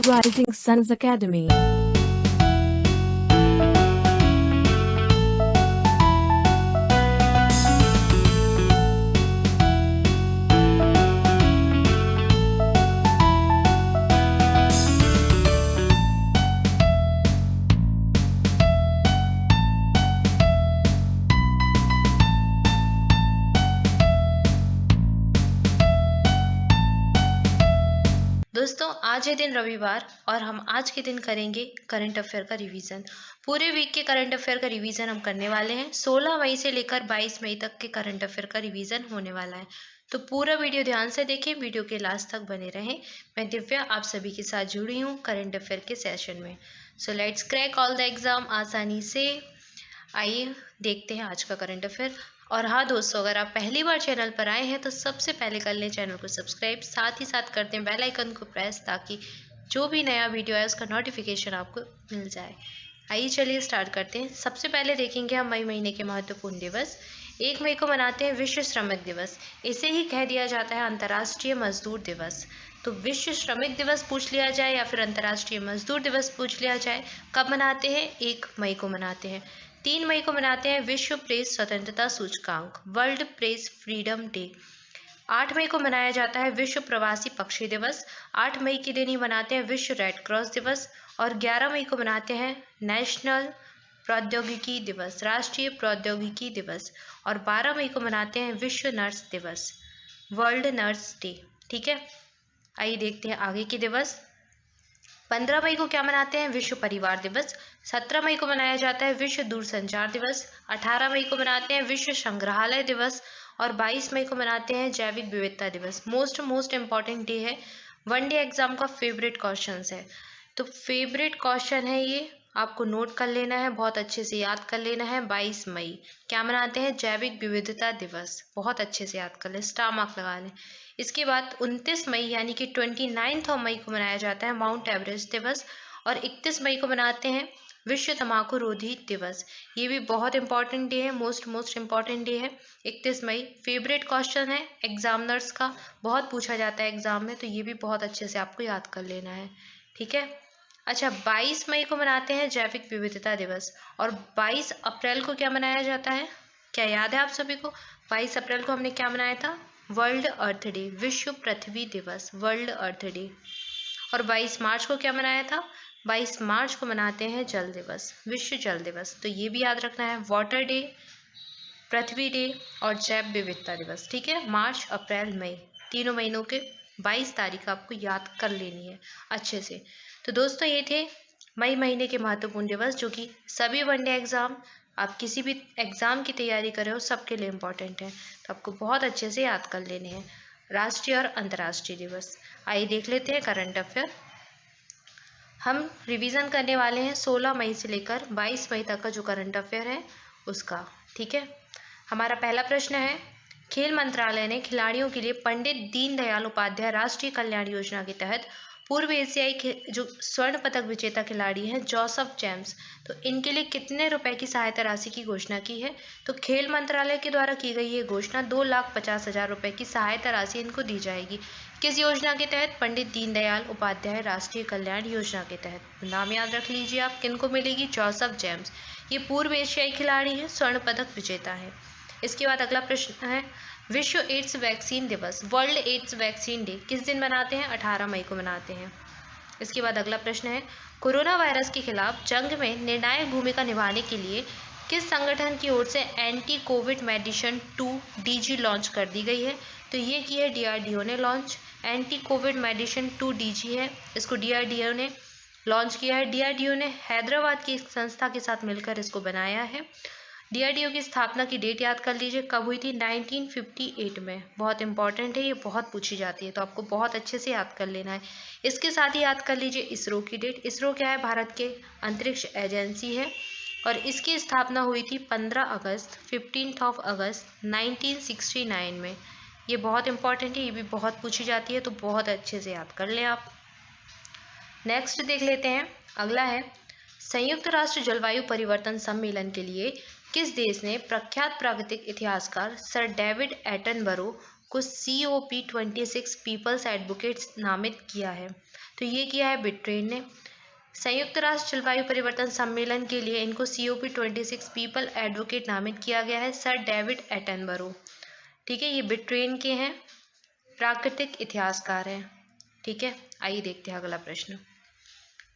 Rising Suns Academy. दोस्तों आज है दिन रविवार और हम आज के दिन करेंगे करंट अफेयर का रिवीजन। पूरे वीक के करंट अफेयर का रिवीजन हम करने वाले हैं। 16 मई से लेकर 22 मई तक के करंट अफेयर का रिवीजन होने वाला है, तो पूरा वीडियो ध्यान से देखें, वीडियो के लास्ट तक बने रहें। मैं दिव्या आप सभी के साथ जुड़ी हूँ करंट अफेयर के सेशन में। So let's crack all the exam आसानी से। आइए देखते हैं आज का करंट अफेयर। और हाँ दोस्तों, अगर आप पहली बार चैनल पर आए हैं तो सबसे पहले कर लें चैनल को सब्सक्राइब, साथ ही साथ करते हैं बेल आइकन को प्रेस, ताकि जो भी नया वीडियो है उसका नोटिफिकेशन आपको मिल जाए। आइए चलिए स्टार्ट करते हैं। सबसे पहले देखेंगे हम मई महीने के महत्वपूर्ण दिवस। 1 मई को मनाते हैं विश्व श्रमिक दिवस। इसे ही कह दिया जाता है अंतर्राष्ट्रीय मजदूर दिवस। तो विश्व श्रमिक दिवस पूछ लिया जाए या फिर अंतर्राष्ट्रीय मजदूर दिवस पूछ लिया जाए, कब मनाते हैं? 1 मई को मनाते हैं। 3 मई को मनाते हैं विश्व प्रेस स्वतंत्रता सूचकांक, वर्ल्ड प्रेस फ्रीडम डे। 8 मई को मनाया जाता है विश्व प्रवासी पक्षी दिवस। 8 मई के दिन ही मनाते हैं विश्व रेड क्रॉस दिवस। और 11 मई को मनाते हैं नेशनल प्रौद्योगिकी दिवस, राष्ट्रीय प्रौद्योगिकी दिवस। और 12 मई को मनाते हैं विश्व नर्स दिवस, वर्ल्ड नर्स डे। ठीक है, आइए देखते हैं आगे के दिवस। 15 मई को क्या मनाते हैं? विश्व परिवार दिवस। 17 मई को मनाया जाता है विश्व दूरसंचार दिवस। 18 मई को मनाते हैं विश्व संग्रहालय दिवस। और 22 मई को मनाते हैं जैविक विविधता दिवस। मोस्ट इम्पॉर्टेंट डे है, वन डे एग्जाम का फेवरेट क्वेश्चन है। तो फेवरेट क्वेश्चन है ये, आपको नोट कर लेना है, बहुत अच्छे से याद कर लेना है। 22 मई क्या मनाते हैं? जैविक विविधता दिवस। बहुत अच्छे से याद कर लें, स्टार मार्क लगा लें। इसके बाद 29 मई यानी कि 29 मई को मनाया जाता है माउंट एवरेस्ट दिवस। और 31 मई को मनाते हैं विश्व तंबाकू रोधी दिवस। ये भी बहुत इंपॉर्टेंट डे है, मोस्ट इम्पॉर्टेंट डे है। 31 मई फेवरेट क्वेश्चन है एग्जामिनर्स का, बहुत पूछा जाता है एग्जाम में, तो ये भी बहुत अच्छे से आपको याद कर लेना है। ठीक है, अच्छा 22 मई को मनाते हैं जैविक विविधता दिवस। और 22 अप्रैल को क्या मनाया जाता है? क्या याद है आप सभी को? 22 अप्रैल को हमने क्या मनाया था? वर्ल्ड अर्थ डे, विश्व पृथ्वी दिवस, वर्ल्ड अर्थ डे। और 22 मार्च को क्या मनाया था? 22 मार्च को मनाते हैं जल दिवस, विश्व जल दिवस। तो ये भी याद रखना है, वाटर डे, पृथ्वी डे और जैव विविधता दिवस। ठीक है, मार्च अप्रैल मई, तीनों महीनों के 22 तारीख आपको याद कर लेनी है अच्छे से। तो दोस्तों ये थे मई महीने के महत्वपूर्ण दिवस, जो कि सभी वनडे एग्जाम, आप किसी भी एग्जाम की तैयारी कर रहे हो, सबके लिए इम्पोर्टेंट है, तो आपको बहुत अच्छे से याद कर लेने हैं राष्ट्रीय और अंतर्राष्ट्रीय दिवस। आइए देख लेते हैं करंट अफेयर। हम रिवीजन करने वाले हैं 16 मई से लेकर 22 मई तक का जो करंट अफेयर है उसका। ठीक है, हमारा पहला प्रश्न है, खेल मंत्रालय ने खिलाड़ियों के लिए पंडित दीनदयाल उपाध्याय राष्ट्रीय कल्याण योजना के तहत पूर्व एशियाई जो स्वर्ण पदक विजेता खिलाड़ी हैं जोसेफ जेम्स, तो इनके लिए कितने रुपए की सहायता राशि की घोषणा की है? तो खेल मंत्रालय के द्वारा की गई ये घोषणा 2,50,000 रुपए की सहायता राशि इनको दी जाएगी। किस योजना के तहत? पंडित दीनदयाल उपाध्याय राष्ट्रीय कल्याण योजना के तहत। नाम याद रख लीजिए आप, किनको मिलेगी? जोसेफ जेम्स, ये पूर्व एशियाई खिलाड़ी हैं, स्वर्ण पदक विजेता है। इसके बाद अगला प्रश्न है, विश्व एड्स वैक्सीन दिवस, वर्ल्ड एड्स वैक्सीन डे किस दिन मनाते हैं? 18 मई को मनाते हैं। इसके बाद अगला प्रश्न है, कोरोना वायरस के खिलाफ जंग में निर्णायक भूमिका निभाने के लिए किस संगठन की ओर से anti Covid medicine 2 DG launch कर दी गई है? तो ये की है डीआरडीओ ने launch, anti Covid medicine 2 DG है, इसको डीआरडीओ ने लॉन्च किया है। डीआरडीओ ने हैदराबाद की एक संस्था के साथ मिलकर इसको बनाया है। डीआरडीओ की स्थापना की डेट याद कर लीजिए, कब हुई थी? 1958 में। बहुत इंपॉर्टेंट है, ये बहुत पूछी जाती है, तो आपको बहुत अच्छे से याद कर लेना है। इसके साथ ही याद कर लीजिए इसरो की डेट। इसरो क्या है? भारत के अंतरिक्ष एजेंसी है, और इसकी स्थापना हुई थी 15 अगस्त 1969 में। ये बहुत इंपॉर्टेंट है, ये भी बहुत पूछी जाती है, तो बहुत अच्छे से याद कर लें आप। नेक्स्ट देख लेते हैं, अगला है, संयुक्त राष्ट्र जलवायु परिवर्तन सम्मेलन के लिए किस देश ने प्रख्यात प्राकृतिक इतिहासकार सर डेविड एटनबरो को COP26 पीपल्स एडवोकेट्स नामित किया है? तो ये किया है ब्रिटेन ने। संयुक्त राष्ट्र जलवायु परिवर्तन सम्मेलन के लिए इनको COP26 पीपल एडवोकेट नामित किया गया है सर डेविड एटनबरो। ठीक है, ये ब्रिटेन के हैं, प्राकृतिक इतिहासकार हैं। ठीक है, आइए देखते हैं अगला प्रश्न।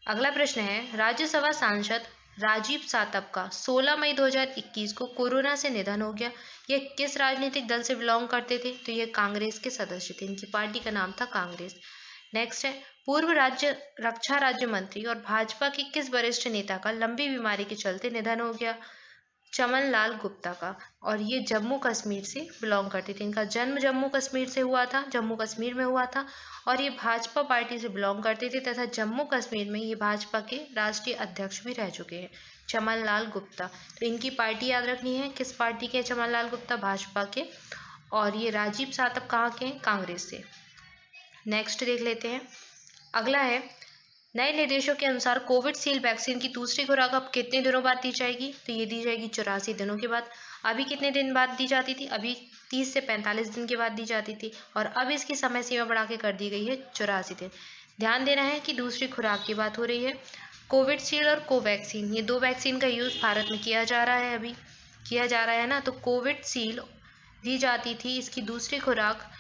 अगला प्रश्न है, राज्यसभा सांसद राजीव सातव का 16 मई 2021 को कोरोना से निधन हो गया। ये किस राजनीतिक दल से बिलोंग करते थे? तो ये कांग्रेस के सदस्य थे, इनकी पार्टी का नाम था कांग्रेस। नेक्स्ट है, पूर्व रक्षा राज्य मंत्री और भाजपा के किस वरिष्ठ नेता का लंबी बीमारी के चलते निधन हो गया? चमन लाल गुप्ता का, और ये जम्मू कश्मीर से बिलोंग करते थे। इनका जन्म जम्मू कश्मीर से हुआ था, जम्मू कश्मीर में हुआ था, और ये भाजपा पार्टी से बिलोंग करते थे तथा जम्मू कश्मीर में ये भाजपा के राष्ट्रीय अध्यक्ष भी रह चुके हैं, चमन लाल गुप्ता। तो इनकी पार्टी याद रखनी है, किस पार्टी के चमन लाल गुप्ता? भाजपा के। और ये राजीव सातव कहाँ के हैं? कांग्रेस से। नेक्स्ट देख लेते हैं। अगला है, नए निर्देशों के अनुसार कोविडशील्ड वैक्सीन की दूसरी खुराक अब कितने दिनों बाद दी जाएगी? तो ये दी जाएगी 84 दिनों के बाद। अभी कितने दिन बाद दी जाती थी? अभी 30 से 45 दिन के बाद दी जाती थी, और अब इसकी समय सीमा बढ़ा के कर दी गई है 84 दिन। ध्यान देना है कि दूसरी खुराक की बात हो रही है। कोविडशील्ड और कोवैक्सीन, ये दो वैक्सीन का यूज़ भारत में किया जा रहा है, अभी किया जा रहा है ना। तो कोविडशील्ड दी जाती थी, इसकी दूसरी खुराक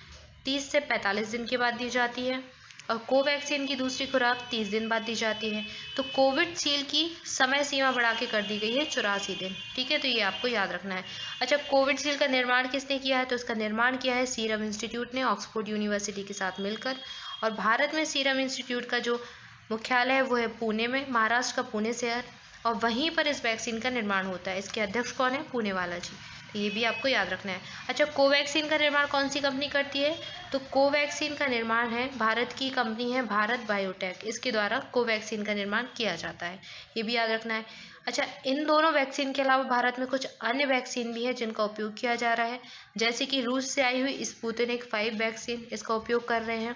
30 से 45 दिन के बाद दी जाती है, और कोवैक्सीन की दूसरी खुराक 30 दिन बाद दी जाती है। तो कोविडशील्ड की समय सीमा बढ़ा के कर दी गई है 84 दिन। ठीक है, तो ये आपको याद रखना है। अच्छा, कोविडशील्ड का निर्माण किसने किया है? तो इसका निर्माण किया है सीरम इंस्टीट्यूट ने ऑक्सफोर्ड यूनिवर्सिटी के साथ मिलकर। और भारत में सीरम इंस्टीट्यूट का जो मुख्यालय है वो है पुणे में, महाराष्ट्र का पुणे शहर, और वहीं पर इस वैक्सीन का निर्माण होता है। इसके अध्यक्ष कौन है? पुणे वाला जी। तो ये भी आपको याद रखना है। अच्छा, कोवैक्सीन का निर्माण कौन सी कंपनी करती है? तो कोवैक्सीन का निर्माण है भारत की कंपनी है भारत बायोटेक, इसके द्वारा कोवैक्सीन का निर्माण किया जाता है, ये भी याद रखना है। अच्छा, इन दोनों वैक्सीन के अलावा भारत में कुछ अन्य वैक्सीन भी है जिनका उपयोग किया जा रहा है, जैसे कि रूस से आई हुई स्पुतनिक 5 वैक्सीन, इसका उपयोग कर रहे हैं।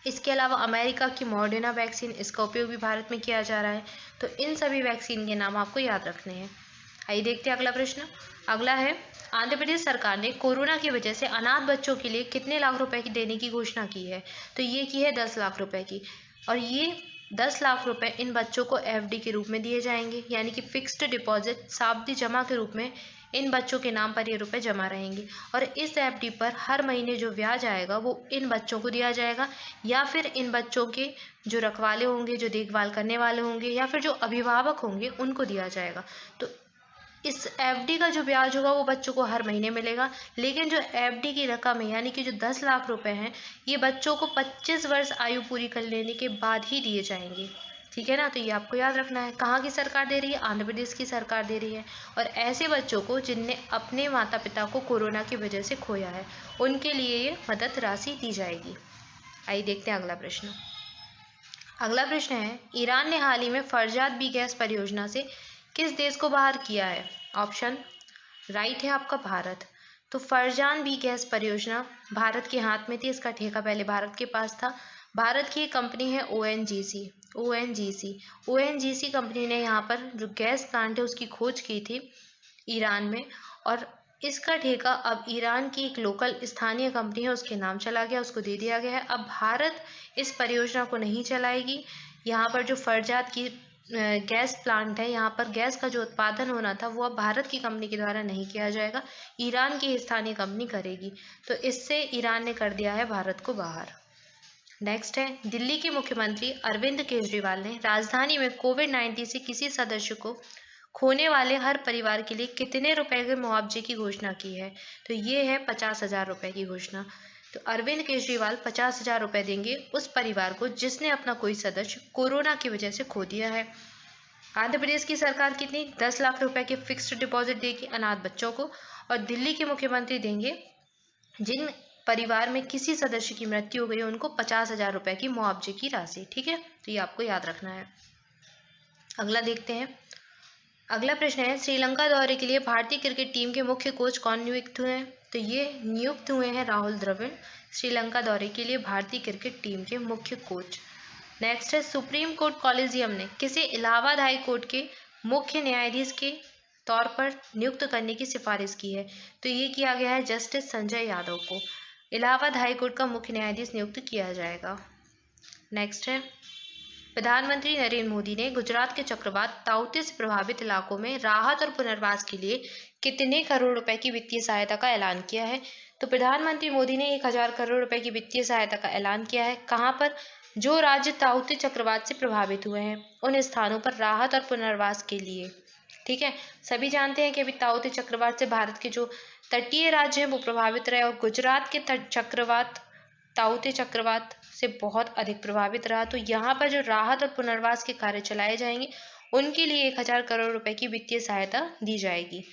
इसके अलावा अमेरिका की मॉडर्ना वैक्सीन, इसका उपयोग भी भारत में किया जा रहा है। तो इन सभी वैक्सीन के नाम आपको याद रखने हैं। आइए देखते हैं अगला प्रश्न। अगला है, आंध्र प्रदेश सरकार ने कोरोना की वजह से अनाथ बच्चों के लिए कितने लाख रुपए की देने की घोषणा की है? तो ये की है 10 लाख रुपए की, और ये 10 लाख रुपए इन बच्चों को FD के रूप में दिए जाएंगे, यानी कि फिक्स्ड डिपॉजिट सावधि जमा के रूप में इन बच्चों के नाम पर ये रुपए जमा रहेंगे। और इस FD पर हर महीने जो ब्याज आएगा वो इन बच्चों को दिया जाएगा, या फिर इन बच्चों के जो रखवाले होंगे, जो देखभाल करने वाले होंगे, या फिर जो अभिभावक होंगे उनको दिया जाएगा। तो इस FD का जो ब्याज होगा वो बच्चों को हर महीने मिलेगा, लेकिन जो FD की रकम है यानी कि जो 10 लाख रुपए हैं, ये बच्चों को 25 वर्ष आयु पूरी कर लेने के बाद ही दिए जाएंगे। ठीक है ना, तो ये आपको याद रखना है। कहाँ की सरकार दे रही है? आंध्र प्रदेश की सरकार दे रही है। और ऐसे बच्चों को जिनने अपने माता पिता को कोरोना की वजह से खोया है, उनके लिए ये मदद राशि दी जाएगी। आइए देखते हैं अगला प्रश्न। अगला प्रश्न है, ईरान ने हाल ही में फरजाद बी गैस परियोजना से किस देश को बाहर किया है? ऑप्शन राइट है आपका भारत। तो फरजान बी गैस परियोजना भारत के हाथ में थी, इसका ठेका पहले भारत के पास था। भारत की एक कंपनी है ONGC कंपनी ने यहाँ पर जो गैस प्लांट है उसकी खोज की थी ईरान में, और इसका ठेका अब ईरान की एक लोकल स्थानीय कंपनी है उसके नाम चला गया, उसको दे दिया गया है। अब भारत इस परियोजना को नहीं चलाएगी। यहाँ पर जो फरजाद की गैस प्लांट है, यहाँ पर गैस का जो उत्पादन होना था वो अब भारत की कंपनी के द्वारा नहीं किया जाएगा, ईरान की स्थानीय कंपनी करेगी। तो इससे ईरान ने कर दिया है भारत को बाहर। नेक्स्ट है, दिल्ली के मुख्यमंत्री अरविंद केजरीवाल ने राजधानी में कोविड-19 से किसी सदस्य को खोने वाले हर परिवार के लिए कितने रुपए के मुआवजे की घोषणा की है? तो ये है 50,000 रुपए की घोषणा। तो अरविंद केजरीवाल 50,000 रुपए देंगे उस परिवार को जिसने अपना कोई सदस्य कोरोना की वजह से खो दिया है। आंध्र प्रदेश की सरकार कितनी? 10 लाख रुपए के फिक्स्ड डिपॉजिट देगी अनाथ बच्चों को, और दिल्ली के मुख्यमंत्री देंगे जिन परिवार में किसी सदस्य की मृत्यु हो गई उनको 50,000 रुपए की मुआवजे की राशि। ठीक है, तो ये आपको याद रखना है। अगला देखते हैं। अगला प्रश्न है, श्रीलंका दौरे के लिए भारतीय क्रिकेट टीम के मुख्य कोच कौन नियुक्त हुए हैं? तो ये नियुक्त हुए हैं राहुल द्रविड़, श्रीलंका दौरे के लिए भारतीय क्रिकेट टीम के मुख्य कोच। नेक्स्ट है, सुप्रीम कोर्ट कॉलेजियम ने किसे इलाहाबाद हाई कोर्ट के मुख्य न्यायाधीश के तौर पर नियुक्त करने की सिफारिश की है? तो ये किया गया है जस्टिस संजय यादव को इलाहाबाद हाई कोर्ट का मुख्य न्यायाधीश नियुक्त किया जाएगा। नेक्स्ट है, प्रधानमंत्री नरेंद्र मोदी ने गुजरात के चक्रवात ताउते से प्रभावित इलाकों में राहत और पुनर्वास के लिए कितने करोड़ रुपए की वित्तीय सहायता का ऐलान किया है? तो प्रधानमंत्री मोदी ने 1000 करोड़ रुपए की वित्तीय सहायता का ऐलान किया है। कहाँ पर? जो राज्य ताउते चक्रवात से प्रभावित हुए हैं उन स्थानों पर राहत और पुनर्वास के लिए। ठीक है, सभी जानते हैं कि अभी ताउते चक्रवात से भारत के जो तटीय राज्य हैं वो प्रभावित रहे और गुजरात के चक्रवात ताउते चक्रवात से बहुत अधिक प्रभावित रहा। तो यहाँ पर जो राहत और पुनर्वास के कार्य चलाए जाएंगे उनके लिए 1000 करोड़ रुपए की वित्तीय सहायता दी जाएगी।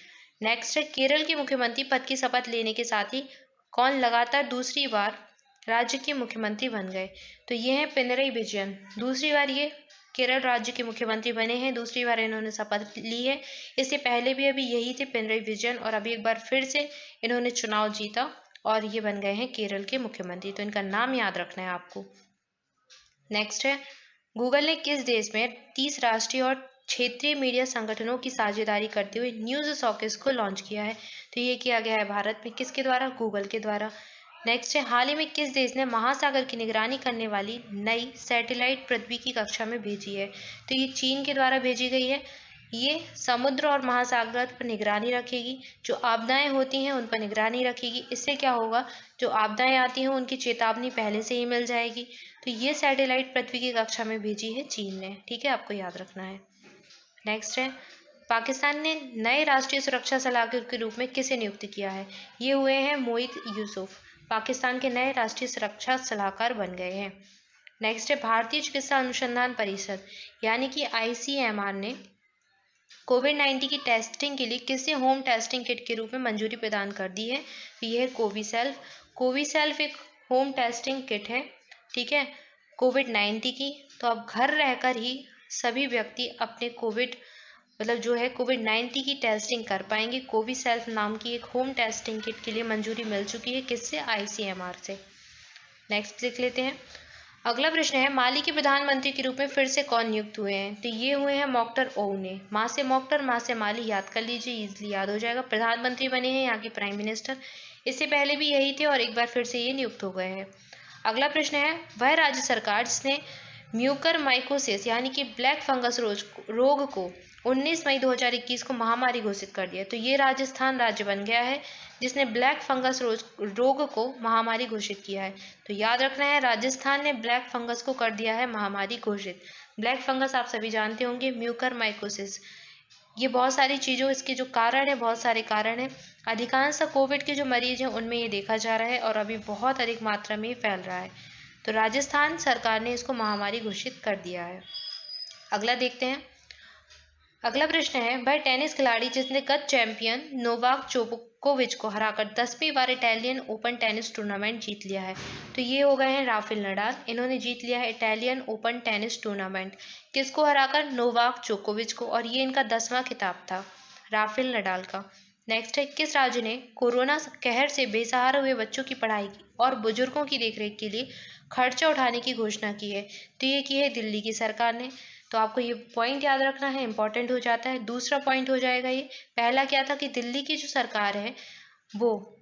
नेक्स्ट है, केरल के मुख्यमंत्री पद की शपथ लेने के साथ ही कौन लगातार दूसरी बार राज्य के मुख्यमंत्री बन गए? तो ये है पिनरई विजयन। दूसरी बार ये केरल राज्य के मुख्यमंत्री बने हैं, दूसरी बार इन्होंने शपथ ली है। इससे पहले भी अभी यही थे पिनरई विजयन और अभी एक बार फिर से इन्होंने चुनाव जीता और ये बन गए हैं केरल के मुख्यमंत्री। तो इनका नाम याद रखना है आपको। नेक्स्ट है, गूगल ने किस देश में 30 राष्ट्रीय और क्षेत्रीय मीडिया संगठनों की साझेदारी करते हुए न्यूज सॉकेस को लॉन्च किया है? तो ये किया गया है भारत में। किसके द्वारा? गूगल के द्वारा। नेक्स्ट है, हाल ही में किस देश ने महासागर की निगरानी करने वाली नई सैटेलाइट पृथ्वी की कक्षा में भेजी है? तो ये चीन के द्वारा भेजी गई है। ये समुद्र और महासागर पर निगरानी रखेगी, जो आपदाएं होती हैं उन पर निगरानी रखेगी। इससे क्या होगा, जो आपदाएं आती हैं उनकी चेतावनी पहले से ही मिल जाएगी। तो ये सैटेलाइट पृथ्वी की कक्षा में भेजी है चीन ने। ठीक है, आपको याद रखना है। नेक्स्ट है, पाकिस्तान ने नए राष्ट्रीय सुरक्षा सलाहकार के रूप में किसे नियुक्त किया है? ये हुए हैं मोहित यूसुफ, पाकिस्तान के नए राष्ट्रीय सुरक्षा सलाहकार बन गए हैं। नेक्स्ट है, भारतीय चिकित्सा अनुसंधान परिषद यानी कि ICMR ने कोविड-19 की टेस्टिंग के लिए किसे होम टेस्टिंग किट के रूप में मंजूरी प्रदान कर दी है? तो यह है कोविसेल्फ। कोविसेल्फ एक होम टेस्टिंग किट है, ठीक है, कोविड-19 की। तो अब घर रहकर ही सभी व्यक्ति अपने कोविड-19 की टेस्टिंग कर पाएंगे। कोविसेल्फ नाम की एक होम टेस्टिंग किट के लिए मंजूरी मिल चुकी है। किससे? ICMR से। नेक्स्ट लिख लेते हैं। अगला प्रश्न है, माली के प्रधानमंत्री के रूप में फिर से कौन नियुक्त हुए हैं? तो ये हुए हैं मोक्तर ओउने। माँ से मोक्तर, माँ से माली, याद कर लीजिए, इजली याद हो जाएगा। प्रधानमंत्री बने हैं यहाँ के प्राइम मिनिस्टर। इससे पहले भी यही थे और एक बार फिर से ये नियुक्त हो गए हैं। अगला प्रश्न है, वह राज्य सरकार जिसने म्यूकरमाइकोसिस यानी कि ब्लैक फंगस रोग को 19 मई 2021 को महामारी घोषित कर दिया। तो ये राजस्थान राज्य बन गया है जिसने ब्लैक फंगस रोग को महामारी घोषित किया है। तो याद रखना है, राजस्थान ने ब्लैक फंगस को कर दिया है महामारी घोषित। ब्लैक फंगस आप सभी जानते होंगे, म्यूकरमाइकोसिस। ये बहुत सारी चीज़ों, इसके जो कारण है, बहुत सारे कारण हैं। अधिकांश कोविड के जो मरीज हैं उनमें ये देखा जा रहा है और अभी बहुत अधिक मात्रा में ये फैल रहा है। तो राजस्थान सरकार ने इसको महामारी घोषित कर दिया है। अगला देखते हैं। अगला प्रश्न है, वह टेनिस खिलाड़ी जिसने गत चैंपियन नोवाक जोकोविच को हराकर 10वीं बार इटालियन ओपन टेनिस टूर्नामेंट जीत लिया है? तो ये हो गए हैं राफेल नडाल। इन्होंने जीत लिया है इटालियन ओपन टेनिस टूर्नामेंट। किसको हराकर? नोवाक जोकोविच को। और ये इनका 10वां खिताब था राफेल नडाल का। नेक्स्ट है, किस राज्य ने कोरोना कहर से बेसहारा हुए बच्चों की पढ़ाई और बुजुर्गों की देखरेख के लिए खर्चा उठाने की घोषणा की है? तो ये की है दिल्ली की सरकार ने। तो आपको ये पॉइंट याद रखना है, इंपॉर्टेंट हो जाता है। दूसरा पॉइंट हो जाएगा ये, पहला क्या था कि दिल्ली की जो सरकार है वो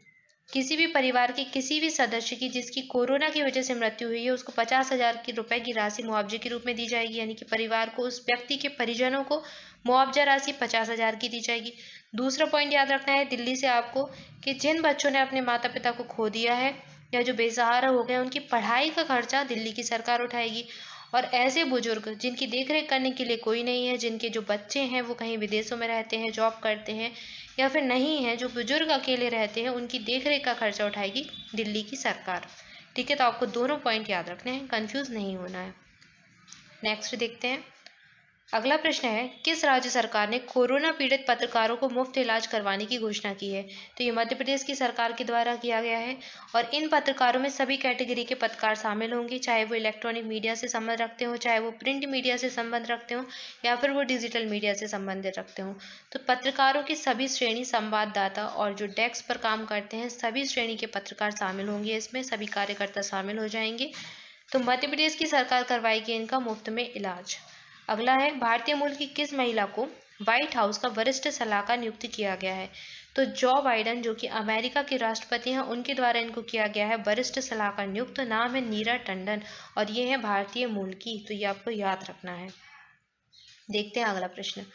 किसी भी परिवार के किसी भी सदस्य की जिसकी कोरोना की वजह से मृत्यु हुई है उसको 50,000 रुपए की राशि मुआवजे के रूप में दी जाएगी। यानी कि परिवार को, उस व्यक्ति के परिजनों को मुआवजा राशि 50,000 की दी जाएगी। दूसरा पॉइंट याद रखना है दिल्ली से आपको कि जिन बच्चों ने अपने माता पिता को खो दिया है या जो बेसहारा हो गए उनकी पढ़ाई का खर्चा दिल्ली की सरकार उठाएगी। और ऐसे बुजुर्ग जिनकी देखरेख करने के लिए कोई नहीं है, जिनके जो बच्चे हैं वो कहीं विदेशों में रहते हैं, जॉब करते हैं, या फिर नहीं है, जो बुजुर्ग अकेले रहते हैं, उनकी देखरेख का खर्चा उठाएगी दिल्ली की सरकार। ठीक है, तो आपको दोनों पॉइंट याद रखने हैं, कंफ्यूज नहीं होना है। नेक्स्ट देखते हैं। अगला प्रश्न है, किस राज्य सरकार ने कोरोना पीड़ित पत्रकारों को मुफ्त इलाज करवाने की घोषणा की है? तो ये मध्य प्रदेश की सरकार के द्वारा किया गया है। और इन पत्रकारों में सभी कैटेगरी के पत्रकार शामिल होंगे, चाहे वो इलेक्ट्रॉनिक मीडिया से संबंध रखते हो, चाहे वो प्रिंट मीडिया से संबंध रखते हो, या फिर वो डिजिटल मीडिया से संबंधित रखते हो। तो पत्रकारों की सभी श्रेणी, संवाददाता और जो डेस्क पर काम करते हैं, सभी श्रेणी के पत्रकार शामिल होंगे इसमें, सभी कार्यकर्ता शामिल हो जाएंगे। तो मध्य प्रदेश की सरकार करवाएगी इनका मुफ्त में इलाज। अगला है, भारतीय मूल की किस महिला को व्हाइट हाउस का वरिष्ठ सलाहकार नियुक्त किया गया है? तो जो बाइडन जो कि अमेरिका के राष्ट्रपति हैं उनके द्वारा इनको किया गया है वरिष्ठ सलाहकार नियुक्त। नाम है नीरा टंडन और ये है भारतीय मूल की, तो ये आपको याद रखना है। देखते हैं अगला प्रश्न।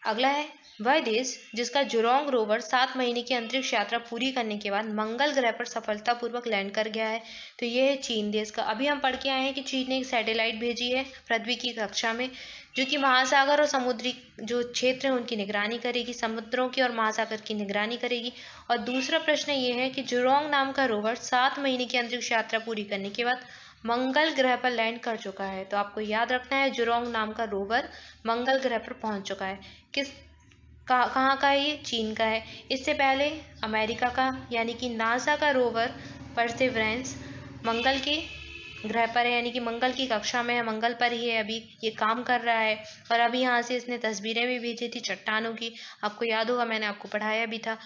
अगला है, वह देश जिसका जुरोंग रोवर 7 महीने की अंतरिक्ष यात्रा पूरी करने के बाद मंगल ग्रह पर सफलतापूर्वक लैंड कर गया है? तो ये है चीन देश का। अभी हम पढ़ के आए हैं कि चीन ने एक सैटेलाइट भेजी है पृथ्वी की कक्षा में, जो कि महासागर और समुद्री जो क्षेत्र है उनकी निगरानी करेगी, समुद्रों की और महासागर की निगरानी करेगी। और दूसरा प्रश्न ये है कि जुरोंग नाम का रोवर 7 महीने की अंतरिक्ष यात्रा पूरी करने के बाद मंगल ग्रह पर लैंड कर चुका है। तो आपको याद रखना है जुरोंग नाम का रोवर मंगल ग्रह पर पहुंच चुका है। कहाँ का है ये? चीन का है। इससे पहले अमेरिका का यानी कि नासा का रोवर परसेवरेंस मंगल के ग्रह पर है, यानी कि मंगल की कक्षा में है, मंगल पर ही है, अभी ये काम कर रहा है। और अभी यहाँ से इसने तस्वीरें भी भेजी थी चट्टानों की, आपको याद होगा, मैंने आपको पढ़ाया भी था।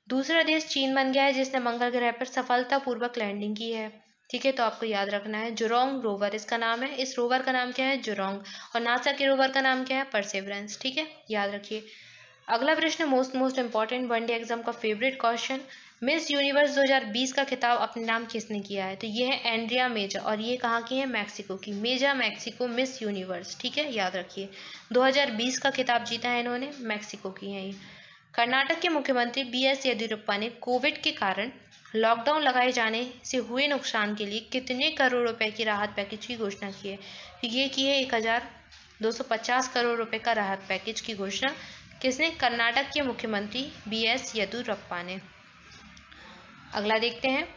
दूसरा देश चीन बन गया है जिसने मंगल ग्रह पर सफलतापूर्वक लैंडिंग की है। ठीक है, तो आपको याद रखना है जुरोंग रोवर इसका नाम है। इस रोवर का नाम क्या है? जुरोंग। और नासा के रोवर का नाम क्या है? परसेवरेंस। ठीक है, याद रखिए। अगला प्रश्न मोस्ट इंपॉर्टेंट वनडे एग्जाम का फेवरेट क्वेश्चन, मिस यूनिवर्स 2020 का खिताब अपने नाम किसने किया है? तो ये है एंड्रिया मेजा और ये कहाँ की है? मैक्सिको की। मेजा मैक्सिको मिस यूनिवर्स। ठीक है, याद रखिए। 2020 का खिताब जीता है इन्होंने, मैक्सिको की है ये। कर्नाटक के मुख्यमंत्री BS येदियुरप्पा ने कोविड के कारण लॉकडाउन लगाए जाने से हुए नुकसान के लिए कितने करोड़ रुपए की राहत पैकेज की घोषणा की है? तो ये की है 1250 करोड़ रुपए का राहत पैकेज की घोषणा किसने? कर्नाटक के मुख्यमंत्री BS येदियुरप्पा ने। अगला देखते हैं।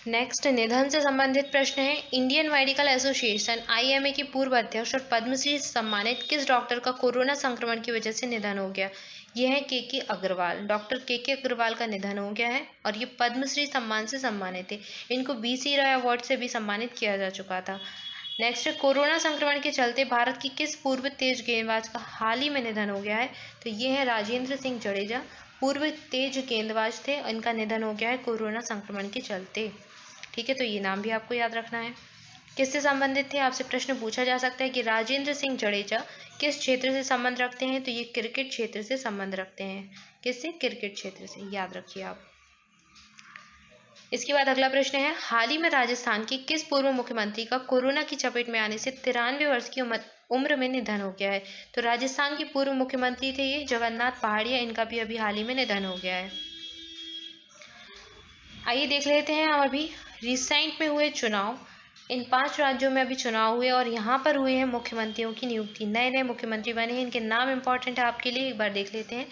नेक्स्ट निधन से संबंधित प्रश्न है, इंडियन मेडिकल एसोसिएशन IMA के पूर्व अध्यक्ष और पद्मश्री सम्मानित किस डॉक्टर का कोरोना संक्रमण की वजह से निधन हो गया? यह है KK Agarwal. Doctor KK Agarwal का निधन हो गया है और ये पद्मश्री सम्मान से सम्मानित थे। इनको BC रॉय अवार्ड से भी सम्मानित किया जा चुका था। नेक्स्ट है, कोरोना संक्रमण के चलते भारत की किस पूर्व तेज गेंदबाज का हाल ही में निधन हो गया है? तो ये है राजेंद्र सिंह जडेजा, पूर्व तेज गेंदबाज थे, इनका निधन हो गया है कोरोना संक्रमण के चलते। ठीक है, तो ये नाम भी आपको याद रखना है। किससे संबंधित थे? आपसे प्रश्न पूछा जा सकता है कि राजेंद्र सिंह जडेजा किस क्षेत्र से संबंध रखते हैं? तो ये क्रिकेट क्षेत्र से संबंध रखते हैं। किससे? क्रिकेट क्षेत्र से, याद रखिए आप। इसके बाद अगला प्रश्न है, हाल ही में राजस्थान के किस पूर्व मुख्यमंत्री का कोरोना की चपेट में आने से 93 वर्ष की उम्र में निधन हो गया है? तो राजस्थान के पूर्व मुख्यमंत्री थे ये जगन्नाथ पहाड़िया, इनका भी अभी हाल ही में निधन हो गया है। आइए देख लेते हैं हम अभी रिसेंट में हुए चुनाव। इन 5 राज्यों में अभी चुनाव हुए और यहाँ पर हुए हैं मुख्यमंत्रियों की नियुक्ति। नए नए मुख्यमंत्री बने हैं, इनके नाम इंपॉर्टेंट है आपके लिए, एक बार देख लेते हैं।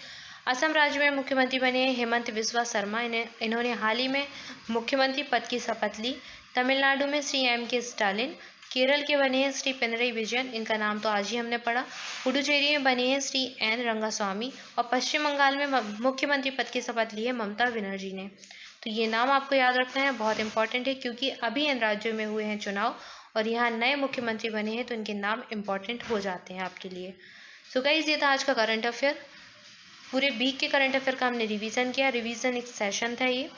असम राज्य में मुख्यमंत्री बने हैं हेमंत बिस्वा शर्मा, इन्होंने हाल ही में मुख्यमंत्री पद की शपथ ली। तमिलनाडु में श्री MK स्टालिन। केरल के बने हैं श्री पिनरई विजयन, इनका नाम तो आज ही हमने पढ़ा। पुडुचेरी में बने हैं श्री N रंगास्वामी और पश्चिम बंगाल में मुख्यमंत्री पद की शपथ ली है ममता बनर्जी ने। तो ये नाम आपको याद रखना है, बहुत इंपॉर्टेंट है क्योंकि अभी इन राज्यों में हुए हैं चुनाव और यहाँ नए मुख्यमंत्री बने हैं, तो इनके नाम इंपॉर्टेंट हो जाते हैं आपके लिए। सो गाइस, ये था आज का करंट अफेयर। पूरे वीक के करंट अफेयर का हमने रिवीजन किया, रिवीजन एक सेशन था ये।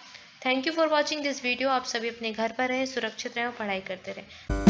Thank you for watching this video. आप सभी अपने घर पर रहें, सुरक्षित रहें और पढ़ाई करते रहें।